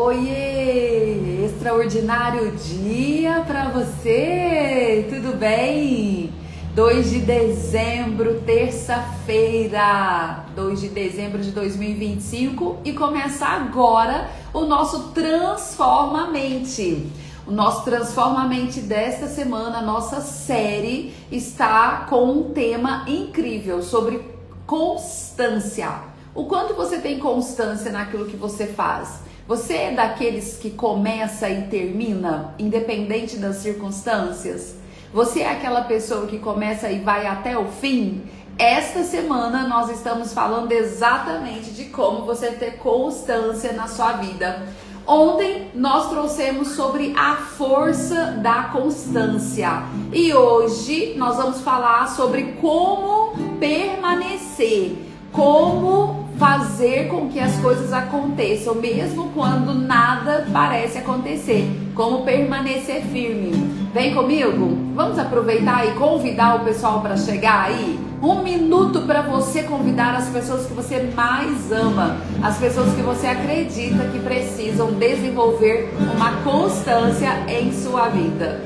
Oiê! Extraordinário dia para você! Tudo bem? 2 de dezembro, terça-feira, 2 de dezembro de 2025 e começa agora o nosso Transforma Mente. O nosso Transforma Mente desta semana, a nossa série, está com um tema incrível sobre constância. O quanto você tem constância naquilo que você faz? Você é daqueles que começa e termina, independente das circunstâncias? Você é aquela pessoa que começa e vai até o fim? Esta semana nós estamos falando exatamente de como você ter constância na sua vida. Ontem nós trouxemos sobre a força da constância e hoje nós vamos falar sobre como permanecer, como fazer com que as coisas aconteçam, mesmo quando nada parece acontecer, como permanecer firme. Vem comigo? Vamos aproveitar e convidar o pessoal para chegar aí? 1 minuto para você convidar as pessoas que você mais ama, as pessoas que você acredita que precisam desenvolver uma constância em sua vida.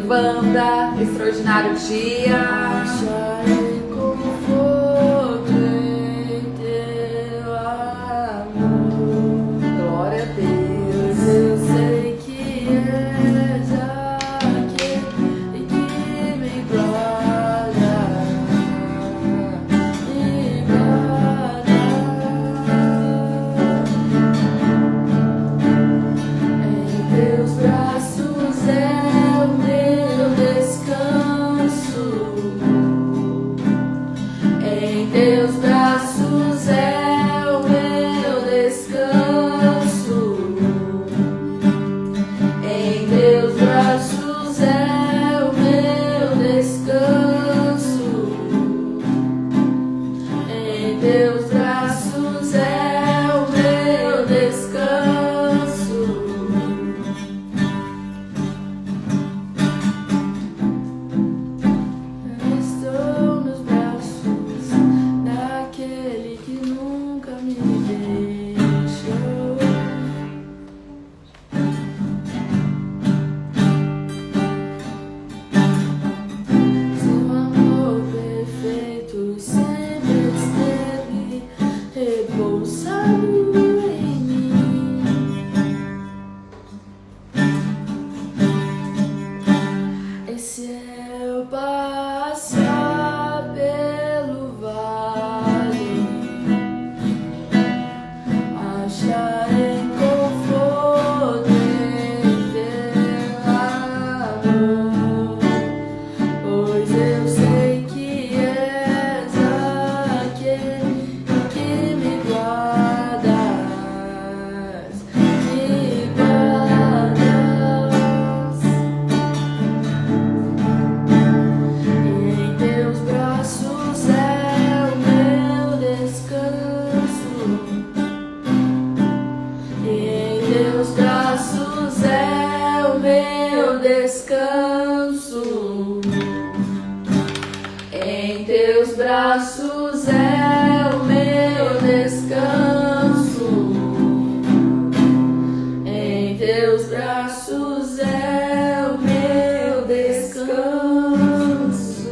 Banda, extraordinário dia. Glória a Deus. Eu sei que és aquele que me guarda, me guarda. Em teus braços é Teus braços é o meu descanso. Em teus braços é o meu descanso. Em teus braços é o meu descanso. Estou nos braços daquele que nunca me deixou. Seu amor perfeito sempre esteve repousado em mim. E se eu passar pelo vale, acharei conforto em teu amor, pois eu sei que és aquele que me guardas, me guardas. E em teus braços é o meu descanso. E em teus braços é o meu descanso. Em teus braços é o meu descanso. Em teus braços é o meu descanso.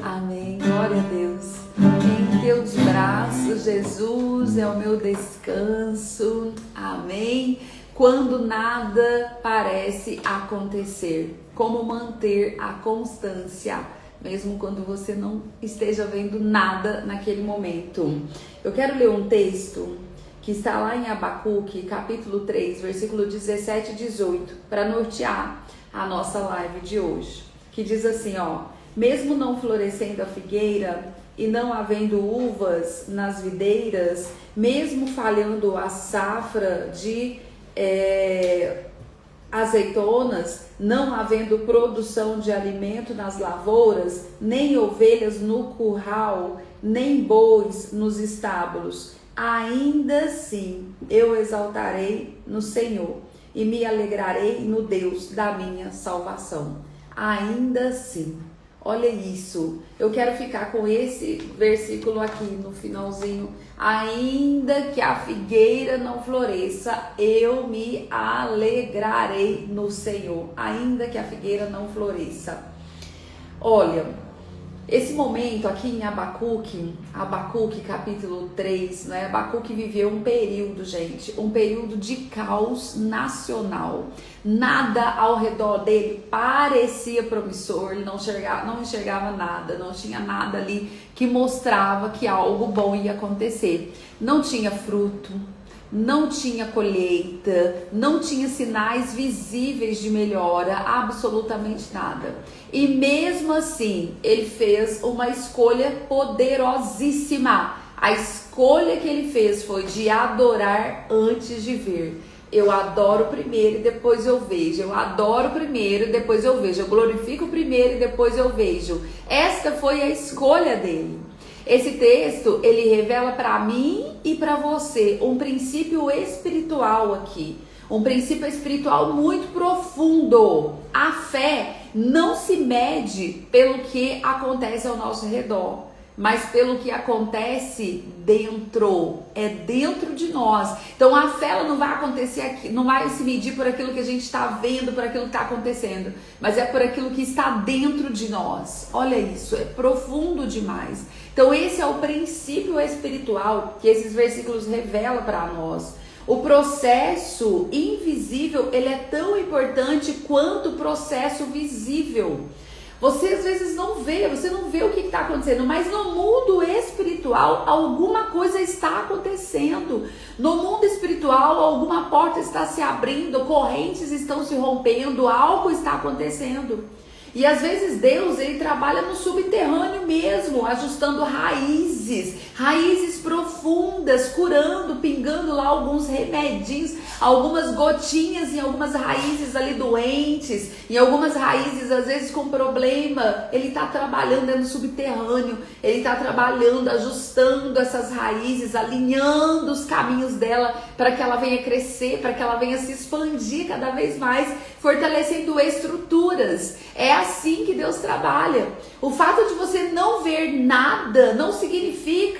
Amém. Glória a Deus. Em teus braços, Jesus, é o meu descanso. Amém. Quando nada parece acontecer, como manter a constância, mesmo quando você não esteja vendo nada naquele momento. Eu quero ler um texto que está lá em Abacuque, capítulo 3, versículo 17 e 18, para nortear a nossa live de hoje, que diz assim, ó: mesmo não florescendo a figueira e não havendo uvas nas videiras, mesmo falhando a safra de azeitonas, não havendo produção de alimento nas lavouras, nem ovelhas no curral, nem bois nos estábulos, ainda assim eu exaltarei no Senhor e me alegrarei no Deus da minha salvação. Ainda assim. Olha isso, eu quero ficar com esse versículo aqui no finalzinho. Ainda que a figueira não floresça, eu me alegrarei no Senhor. Ainda que a figueira não floresça. Olha, esse momento aqui em Abacuque capítulo 3, né? Abacuque viveu um período, gente, um período de caos nacional. Nada ao redor dele parecia promissor, ele não enxergava nada, não tinha nada ali que mostrava que algo bom ia acontecer. Não tinha fruto, não tinha colheita, não tinha sinais visíveis de melhora, absolutamente nada. E mesmo assim, ele fez uma escolha poderosíssima. A escolha que ele fez foi de adorar antes de ver. Eu adoro primeiro e depois eu vejo. Eu adoro primeiro e depois eu vejo. Eu glorifico primeiro e depois eu vejo. Esta foi a escolha dele. Esse texto, ele revela para mim e para você um princípio espiritual aqui. Um princípio espiritual muito profundo. A fé não se mede pelo que acontece ao nosso redor, mas pelo que acontece dentro, é dentro de nós. Então a fé ela não vai acontecer aqui, não vai se medir por aquilo que a gente está vendo, por aquilo que está acontecendo, mas é por aquilo que está dentro de nós. Olha isso, é profundo demais. Então esse é o princípio espiritual que esses versículos revelam para nós. O processo invisível, ele é tão importante quanto o processo visível. Você às vezes não vê, você não vê o que está acontecendo, mas no mundo espiritual alguma coisa está acontecendo. No mundo espiritual alguma porta está se abrindo, correntes estão se rompendo, algo está acontecendo. E às vezes Deus, ele trabalha no subterrâneo mesmo, ajustando raízes profundas, curando, pingando lá alguns remedinhos, algumas gotinhas em algumas raízes ali doentes, em algumas raízes às vezes com problema. Ele está trabalhando no subterrâneo, ele está trabalhando, ajustando essas raízes, alinhando os caminhos dela para que ela venha crescer, para que ela venha se expandir cada vez mais, fortalecendo estruturas. É assim que Deus trabalha. O fato de você não ver nada não significa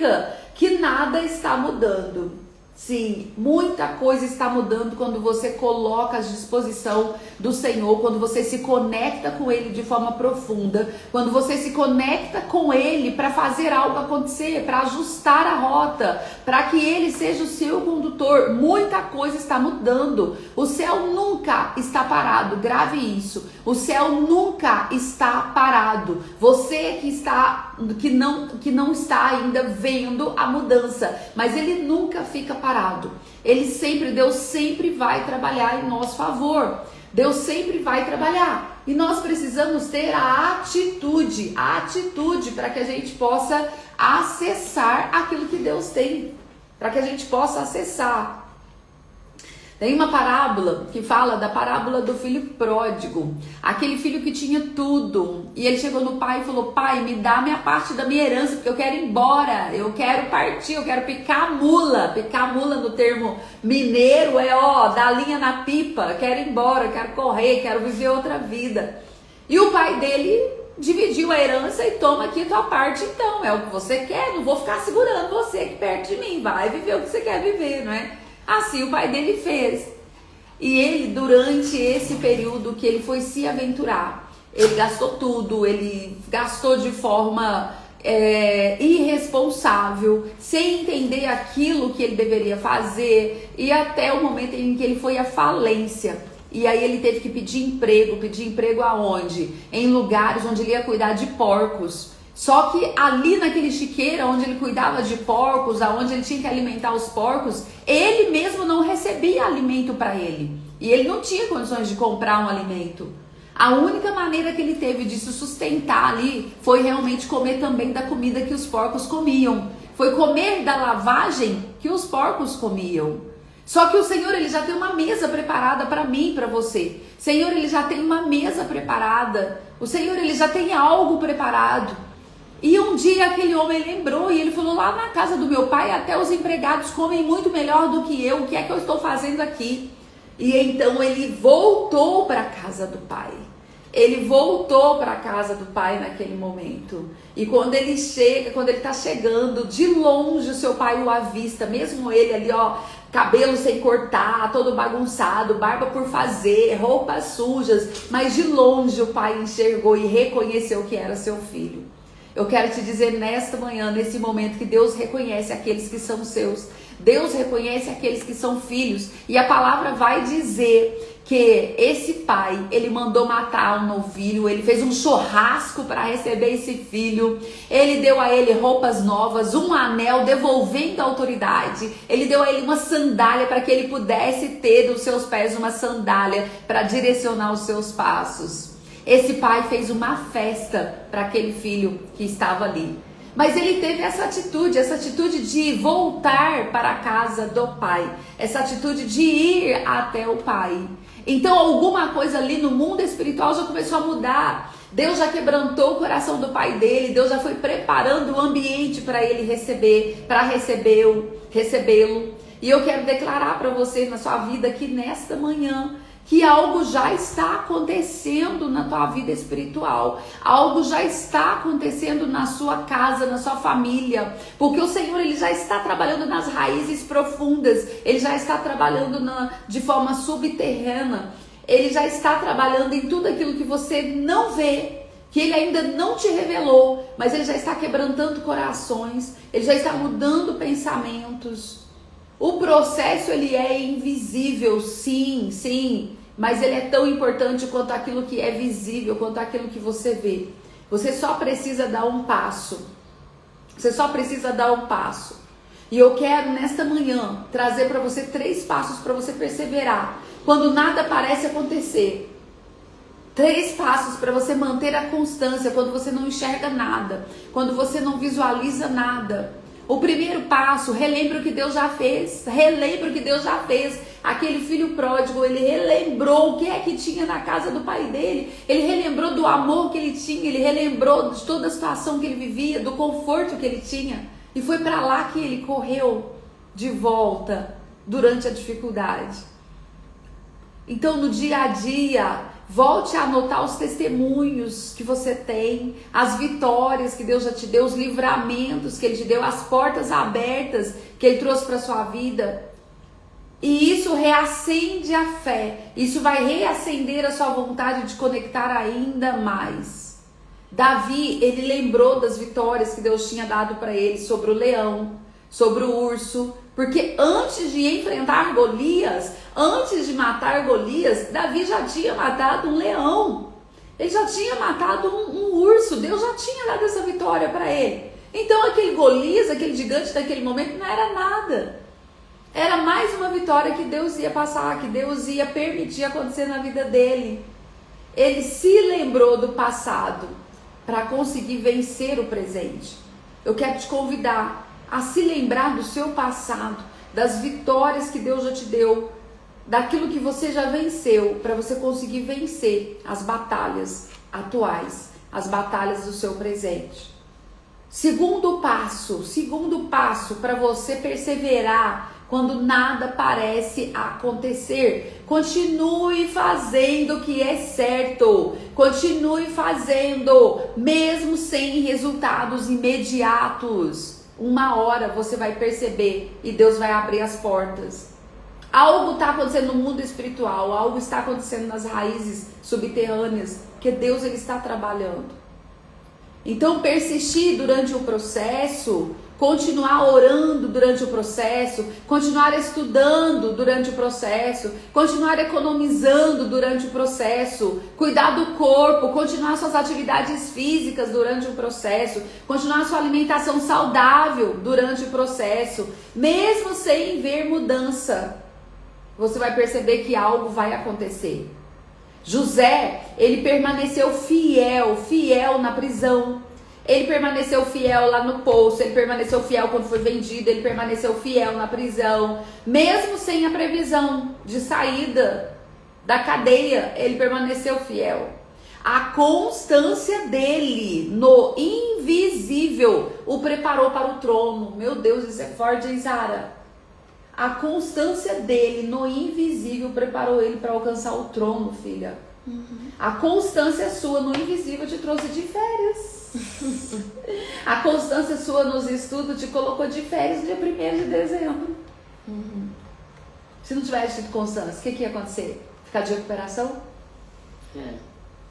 que nada está mudando. Sim, muita coisa está mudando quando você coloca à disposição do Senhor, quando você se conecta com Ele de forma profunda, quando você se conecta com Ele para fazer algo acontecer, para ajustar a rota, para que Ele seja o seu condutor. Muita coisa está mudando. O céu nunca está parado, grave isso. O céu nunca está parado. Você que não está ainda vendo a mudança, mas Ele nunca fica parado. Deus sempre vai trabalhar em nosso favor. Deus sempre vai trabalhar. E nós precisamos ter a atitude para que a gente possa acessar aquilo que Deus tem, para que a gente possa acessar. Tem uma parábola que fala da parábola do filho pródigo, aquele filho que tinha tudo, e ele chegou no pai e falou: pai, me dá minha parte da minha herança, porque eu quero ir embora, eu quero partir, eu quero picar a mula. Picar a mula no termo mineiro é dar linha na pipa, quero ir embora, quero correr, quero viver outra vida. E o pai dele dividiu a herança e toma aqui a tua parte, então, é o que você quer, não vou ficar segurando você aqui perto de mim, vai viver o que você quer viver, não é? Assim o pai dele fez. E ele, durante esse período que ele foi se aventurar, ele gastou tudo, ele gastou de forma irresponsável, sem entender aquilo que ele deveria fazer, e até o momento em que ele foi à falência. E aí ele teve que pedir emprego aonde? Em lugares onde ele ia cuidar de porcos. Só que ali naquele chiqueiro onde ele cuidava de porcos, aonde ele tinha que alimentar os porcos, ele mesmo não recebia alimento para ele. E ele não tinha condições de comprar um alimento. A única maneira que ele teve de se sustentar ali foi realmente comer também da comida que os porcos comiam. Foi comer da lavagem que os porcos comiam. Só que o Senhor, ele já tem uma mesa preparada para mim e para você. O Senhor, ele já tem uma mesa preparada. O Senhor, ele já tem algo preparado. E um dia aquele homem lembrou e ele falou: lá na casa do meu pai até os empregados comem muito melhor do que eu. O que é que eu estou fazendo aqui? E então ele voltou para a casa do pai. Ele voltou para a casa do pai naquele momento. E quando ele chega, quando ele está chegando, de longe o seu pai o avista, mesmo ele ali, ó, cabelo sem cortar, todo bagunçado, barba por fazer, roupas sujas, mas de longe o pai enxergou e reconheceu que era seu filho. Eu quero te dizer nesta manhã, nesse momento, que Deus reconhece aqueles que são seus. Deus reconhece aqueles que são filhos. E a palavra vai dizer que esse pai, ele mandou matar um novilho, ele fez um churrasco para receber esse filho, ele deu a ele roupas novas, um anel, devolvendo a autoridade, ele deu a ele uma sandália para que ele pudesse ter dos seus pés uma sandália para direcionar os seus passos. Esse pai fez uma festa para aquele filho que estava ali. Mas ele teve essa atitude de voltar para a casa do pai, essa atitude de ir até o pai. Então alguma coisa ali no mundo espiritual já começou a mudar. Deus já quebrantou o coração do pai dele, Deus já foi preparando o ambiente para ele receber, para recebê-lo. E eu quero declarar para você na sua vida aqui nesta manhã, que algo já está acontecendo na tua vida espiritual, algo já está acontecendo na sua casa, na sua família, porque o Senhor, ele já está trabalhando nas raízes profundas, ele já está trabalhando de forma subterrânea, ele já está trabalhando em tudo aquilo que você não vê, que ele ainda não te revelou, mas ele já está quebrantando corações, ele já está mudando pensamentos. O processo, ele é invisível, sim, mas ele é tão importante quanto aquilo que é visível, quanto aquilo que você vê. Você só precisa dar um passo. Você só precisa dar um passo. E eu quero, nesta manhã, trazer para você 3 passos para você perseverar, quando nada parece acontecer. 3 passos para você manter a constância, quando você não enxerga nada, quando você não visualiza nada. O primeiro passo, relembra o que Deus já fez, Aquele filho pródigo, ele relembrou o que é que tinha na casa do pai dele, ele relembrou do amor que ele tinha, ele relembrou de toda a situação que ele vivia, do conforto que ele tinha, e foi para lá que ele correu de volta durante a dificuldade. Então, no dia a dia, volte a anotar os testemunhos que você tem, as vitórias que Deus já te deu, os livramentos que Ele te deu, as portas abertas que Ele trouxe para a sua vida. E isso reacende a fé, isso vai reacender a sua vontade de conectar ainda mais. Davi, ele lembrou das vitórias que Deus tinha dado para ele sobre o leão, sobre o urso, porque antes de enfrentar Golias, antes de matar Golias, Davi já tinha matado um leão, ele já tinha matado um urso, Deus já tinha dado essa vitória para ele. Então aquele Golias, aquele gigante daquele momento não era nada, era mais uma vitória que Deus ia passar, que Deus ia permitir acontecer na vida dele. Ele se lembrou do passado para conseguir vencer o presente. Eu quero te convidar a se lembrar do seu passado, das vitórias que Deus já te deu, daquilo que você já venceu, para você conseguir vencer as batalhas atuais, as batalhas do seu presente. Segundo passo para você perseverar quando nada parece acontecer. Continue fazendo o que é certo. Continue fazendo, mesmo sem resultados imediatos. Uma hora você vai perceber e Deus vai abrir as portas. Algo está acontecendo no mundo espiritual, algo está acontecendo nas raízes subterrâneas, que Deus ele está trabalhando. Então persistir durante o processo, continuar orando durante o processo, continuar estudando durante o processo, continuar economizando durante o processo, cuidar do corpo, continuar suas atividades físicas durante o processo, continuar sua alimentação saudável durante o processo, mesmo sem ver mudança, você vai perceber que algo vai acontecer. José, ele permaneceu fiel na prisão. Ele permaneceu fiel lá no poço, ele permaneceu fiel quando foi vendido, ele permaneceu fiel na prisão. Mesmo sem a previsão de saída da cadeia, ele permaneceu fiel. A constância dele no invisível o preparou para o trono. Meu Deus, isso é forte, hein, Zara? A constância dele no invisível preparou ele para alcançar o trono, filha. A constância sua no invisível te trouxe de férias. A constância sua nos estudos te colocou de férias no dia 1º de dezembro. Se não tivesse tido constância, o que ia acontecer? Ficar de recuperação?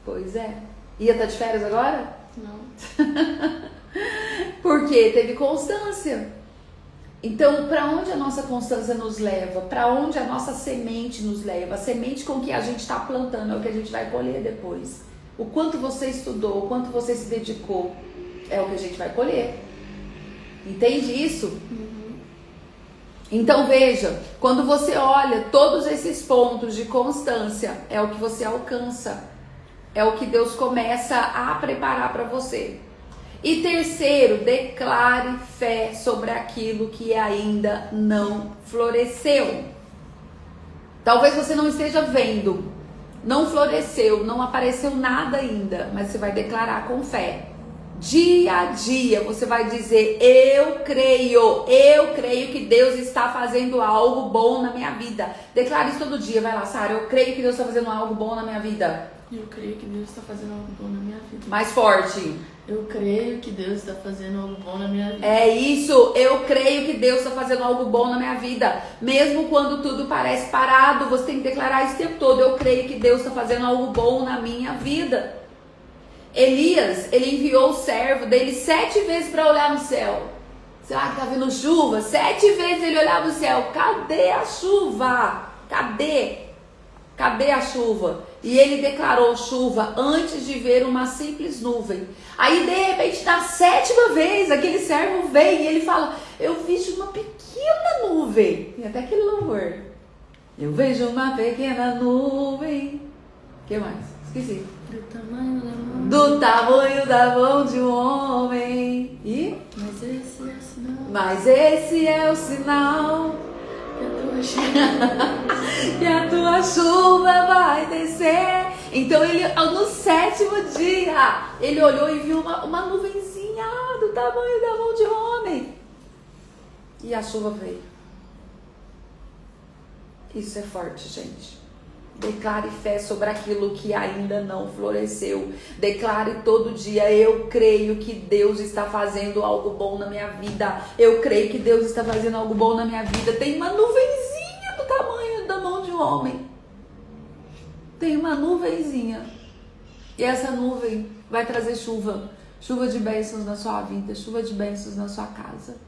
Pois é. Ia estar de férias agora? Não. Porque teve constância. Então, para onde a nossa constância nos leva? Para onde a nossa semente nos leva? A semente com que a gente está plantando é o que a gente vai colher depois. O quanto você estudou, o quanto você se dedicou, é o que a gente vai colher. Entende isso? Então veja, quando você olha todos esses pontos de constância, é o que você alcança. É o que Deus começa a preparar para você. E terceiro, declare fé sobre aquilo que ainda não floresceu. Talvez você não esteja vendo, não floresceu, não apareceu nada ainda, mas você vai declarar com fé. Dia a dia você vai dizer: eu creio que Deus está fazendo algo bom na minha vida. Declare isso todo dia, vai lá, Sara, eu creio que Deus está fazendo algo bom na minha vida. Eu creio que Deus está fazendo algo bom na minha vida. Mais forte. Eu creio que Deus está fazendo algo bom na minha vida. É isso, eu creio que Deus está fazendo algo bom na minha vida. Mesmo quando tudo parece parado, você tem que declarar isso o tempo todo: eu creio que Deus está fazendo algo bom na minha vida. Elias, ele enviou o servo dele 7 vezes para olhar no céu. Será que tá vindo chuva? 7 vezes ele olhava no céu. Cadê a chuva? Cadê a chuva? E ele declarou chuva antes de ver uma simples nuvem. Aí de repente na 7ª vez aquele servo vem e ele fala: eu vejo uma pequena nuvem. Tem até aquele louvor. Eu vejo uma pequena nuvem. O que mais? Esqueci. Do tamanho da mão de um homem. E? Mas esse é o sinal. E a tua chuva vai descer. Então ele, no 7º dia, ele olhou e viu uma nuvenzinha do tamanho da mão de um homem. E a chuva veio. Isso é forte, gente. Declare fé sobre aquilo que ainda não floresceu. Declare todo dia: eu creio que Deus está fazendo algo bom na minha vida. Eu creio que Deus está fazendo algo bom na minha vida. Tem uma nuvenzinha do tamanho da mão de um homem. Tem uma nuvenzinha. E essa nuvem vai trazer chuva. Chuva de bênçãos na sua vida. Chuva de bênçãos na sua casa.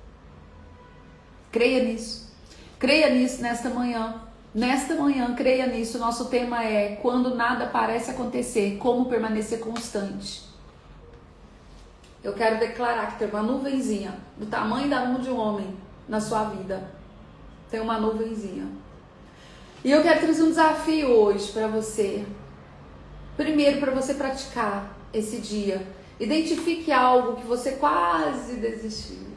Creia nisso. Creia nisso nesta manhã. Nesta manhã, creia nisso. Nosso tema é: quando nada parece acontecer, como permanecer constante. Eu quero declarar que tem uma nuvenzinha do tamanho da mão de um homem na sua vida. Tem uma nuvenzinha. E eu quero trazer um desafio hoje para você. Primeiro, para você praticar esse dia. Identifique algo que você quase desistiu.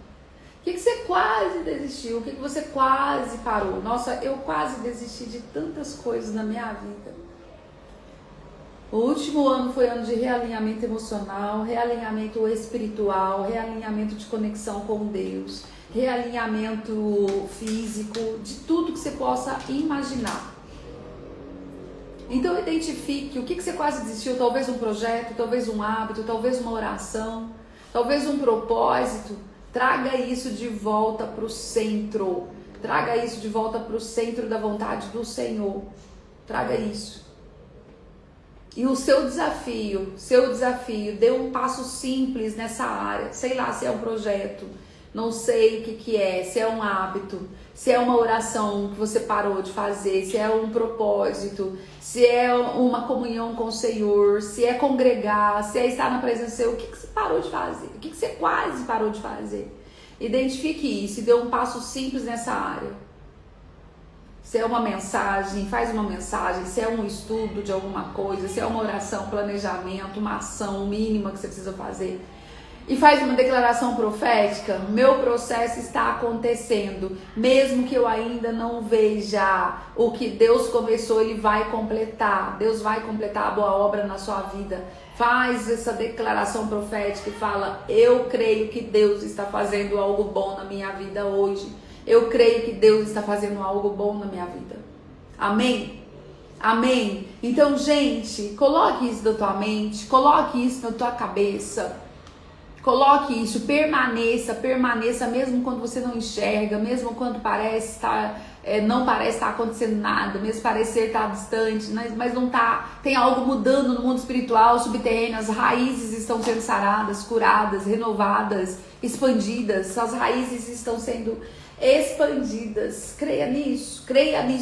O que você quase desistiu? O que você quase parou? Nossa, eu quase desisti de tantas coisas na minha vida. O último ano foi ano de realinhamento emocional, realinhamento espiritual, realinhamento de conexão com Deus, realinhamento físico, de tudo que você possa imaginar. Então identifique o que você quase desistiu. Talvez um projeto, talvez um hábito, talvez uma oração, talvez um propósito. Traga isso de volta para o centro. Traga isso de volta para o centro da vontade do Senhor. Traga isso. E o seu desafio, dê um passo simples nessa área. Sei lá se é um projeto, não sei o que é, se é um hábito, se é uma oração que você parou de fazer, se é um propósito, se é uma comunhão com o Senhor, se é congregar, se é estar na presença do Senhor. O que você parou de fazer? O que você quase parou de fazer? Identifique isso e dê um passo simples nessa área. Se é uma mensagem, faz uma mensagem. Se é um estudo de alguma coisa, se é uma oração, planejamento, uma ação mínima que você precisa fazer. E faz uma declaração profética. Meu processo está acontecendo. Mesmo que eu ainda não veja o que Deus começou, Ele vai completar. Deus vai completar a boa obra na sua vida. Faz essa declaração profética e fala: eu creio que Deus está fazendo algo bom na minha vida hoje. Eu creio que Deus está fazendo algo bom na minha vida. Amém? Amém? Então, gente, coloque isso na tua mente, coloque isso na tua cabeça. Coloque isso, permaneça mesmo quando você não enxerga, mesmo quando parece estar, não parece estar acontecendo nada, mesmo parecer estar distante, mas não está. Tem algo mudando no mundo espiritual, subterrâneo, as raízes estão sendo saradas, curadas, renovadas, expandidas, as raízes estão sendo expandidas. Creia nisso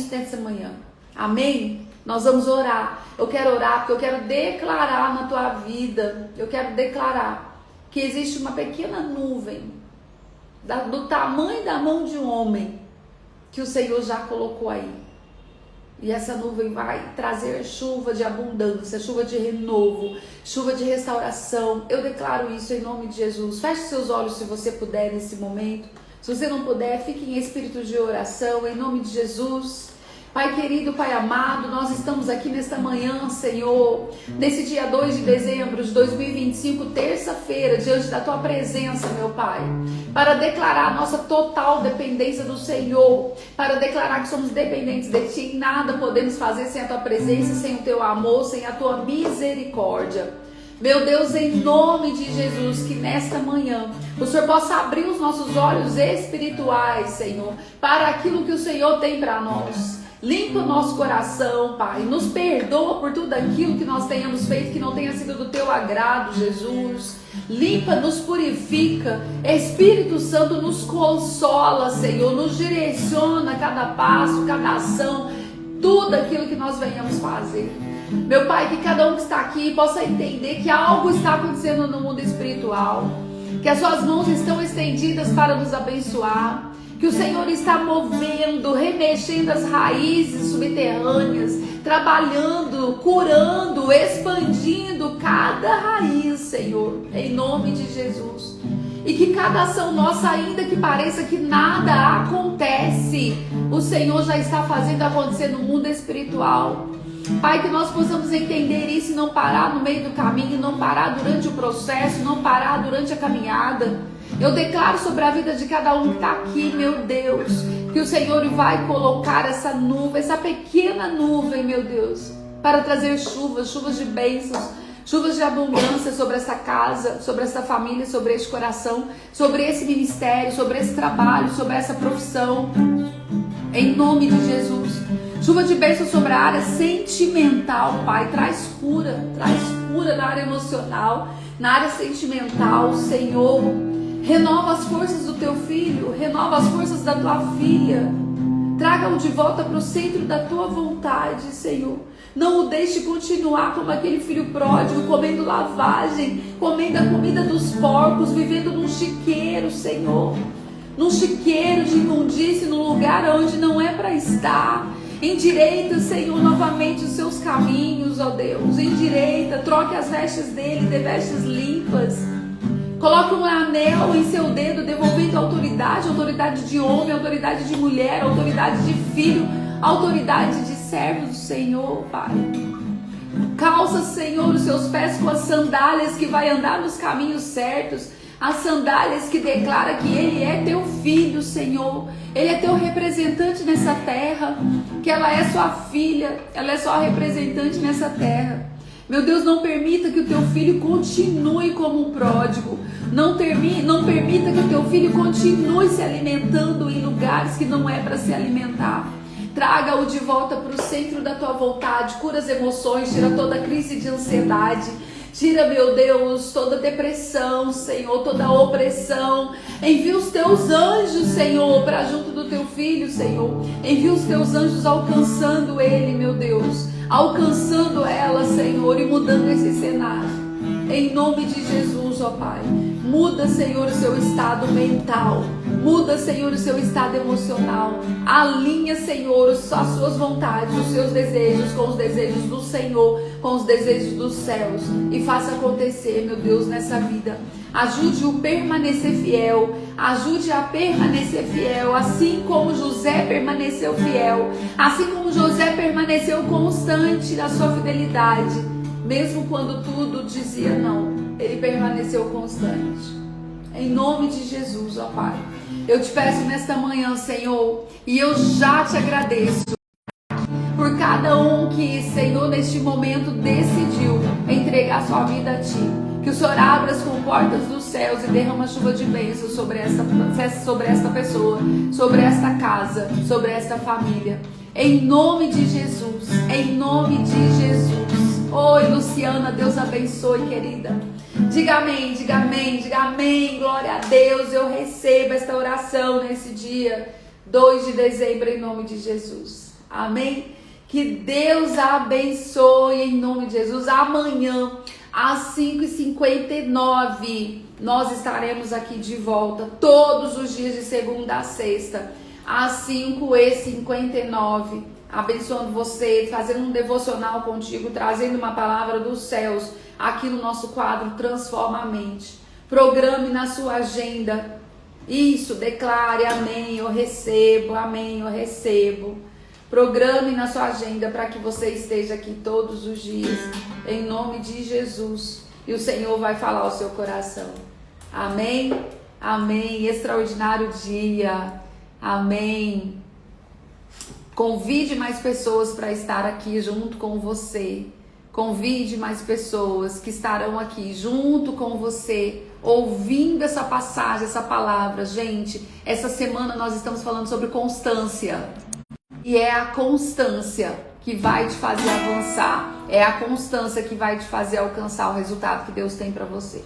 nessa manhã. Amém? Nós vamos orar. Eu quero orar porque eu quero declarar na tua vida, eu quero declarar que existe uma pequena nuvem do tamanho da mão de um homem que o Senhor já colocou aí. E essa nuvem vai trazer chuva de abundância, chuva de renovo, chuva de restauração. Eu declaro isso em nome de Jesus. Feche seus olhos se você puder nesse momento. Se você não puder, fique em espírito de oração em nome de Jesus. Pai querido, Pai amado, nós estamos aqui nesta manhã, Senhor, nesse dia 2 de dezembro de 2025, terça-feira, diante da Tua presença, meu Pai, para declarar a nossa total dependência do Senhor, para declarar que somos dependentes de Ti, e nada podemos fazer sem a Tua presença, sem o Teu amor, sem a Tua misericórdia. Meu Deus, em nome de Jesus, que nesta manhã o Senhor possa abrir os nossos olhos espirituais, Senhor, para aquilo que o Senhor tem para nós. Limpa o nosso coração, Pai. Nos perdoa por tudo aquilo que nós tenhamos feito que não tenha sido do Teu agrado, Jesus. Limpa, nos purifica. Espírito Santo nos consola, Senhor. Nos direciona cada passo, cada ação, tudo aquilo que nós venhamos fazer. Meu Pai, que cada um que está aqui possa entender que algo está acontecendo no mundo espiritual, que as Suas mãos estão estendidas para nos abençoar, que o Senhor está movendo, remexendo as raízes subterrâneas, trabalhando, curando, expandindo cada raiz, Senhor, em nome de Jesus. E que cada ação nossa, ainda que pareça que nada acontece, o Senhor já está fazendo acontecer no mundo espiritual. Pai, que nós possamos entender isso e não parar no meio do caminho, não parar durante o processo, não parar durante a caminhada. Eu declaro sobre a vida de cada um que está aqui, meu Deus, que o Senhor vai colocar essa nuvem, essa pequena nuvem, meu Deus, para trazer chuvas de bênçãos, chuvas de abundância sobre essa casa, sobre essa família, sobre este coração, sobre esse ministério, sobre esse trabalho, sobre essa profissão, em nome de Jesus. Chuva de bênção sobre a área sentimental, Pai, traz cura na área emocional, na área sentimental, Senhor. Renova as forças do Teu filho, renova as forças da Tua filha. Traga-o de volta para o centro da Tua vontade, Senhor. Não o deixe continuar como aquele filho pródigo, comendo lavagem, comendo a comida dos porcos, vivendo num chiqueiro, Senhor. Num chiqueiro de imundície, num lugar onde não é para estar. Endireita, Senhor, novamente os seus caminhos, ó Deus. Endireita, troque as vestes dele, dê vestes limpas. Coloque um anel em seu dedo, devolvendo autoridade de homem, autoridade de mulher, autoridade de filho, autoridade de servo do Senhor, Pai. Calça, Senhor, os seus pés com as sandálias que vai andar nos caminhos certos, as sandálias que declara que Ele é Teu filho, Senhor. Ele é Teu representante nessa terra, que ela é Sua filha, ela é Sua representante nessa terra. Meu Deus, não permita que o Teu filho continue como um pródigo. Não permita que o Teu filho continue se alimentando em lugares que não é para se alimentar. Traga-o de volta para o centro da Tua vontade. Cura as emoções, tira toda a crise de ansiedade. Tira, meu Deus, toda depressão, Senhor, toda opressão. Envia os Teus anjos, Senhor, para junto do Teu filho, Senhor. Envia os Teus anjos alcançando ele, meu Deus. Alcançando ela, Senhor, e mudando esse cenário. Em nome de Jesus, ó Pai. Muda, Senhor, o seu estado mental. Muda, Senhor, o seu estado emocional. Alinha, Senhor, as suas vontades, os seus desejos com os desejos do Senhor, com os desejos dos céus. E faça acontecer, meu Deus, nessa vida. Ajude-o a permanecer fiel. Ajude a permanecer fiel, assim como José permaneceu fiel. Assim como José permaneceu constante na sua fidelidade. Mesmo quando tudo dizia não, ele permaneceu constante. Em nome de Jesus, ó Pai. Eu te peço nesta manhã, Senhor, e eu já te agradeço por cada um que, Senhor, neste momento decidiu entregar sua vida a Ti. Que o Senhor abra as comportas dos céus e derrama chuva de bênçãos sobre esta pessoa, sobre esta casa, sobre esta família. Em nome de Jesus, em nome de Jesus. Oi, Luciana, Deus abençoe, querida. Diga amém, diga amém, diga amém. Glória a Deus, eu recebo esta oração nesse dia 2 de dezembro, em nome de Jesus. Amém? Que Deus abençoe em nome de Jesus. Amanhã, às 5h59, nós estaremos aqui de volta, todos os dias de segunda a sexta, às 5h59, abençoando você, fazendo um devocional contigo, trazendo uma palavra dos céus, aqui no nosso quadro Transforma a Mente. Programe na sua agenda, isso, declare amém, eu recebo, amém, eu recebo. Programe na sua agenda para que você esteja aqui todos os dias, em nome de Jesus. E o Senhor vai falar ao seu coração. Amém? Amém. Extraordinário dia. Amém. Convide mais pessoas para estar aqui junto com você. Convide mais pessoas que estarão aqui junto com você, ouvindo essa passagem, essa palavra. Gente, essa semana nós estamos falando sobre constância. E é a constância que vai te fazer avançar. É a constância que vai te fazer alcançar o resultado que Deus tem para você.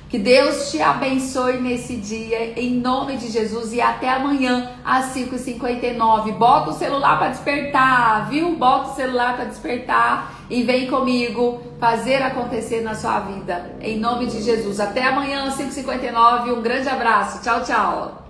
Que Deus te abençoe nesse dia, em nome de Jesus. E até amanhã, às 5h59. Bota o celular para despertar, viu? Bota o celular para despertar e vem comigo fazer acontecer na sua vida. Em nome de Jesus. Até amanhã, às 5h59. Um grande abraço. Tchau, tchau.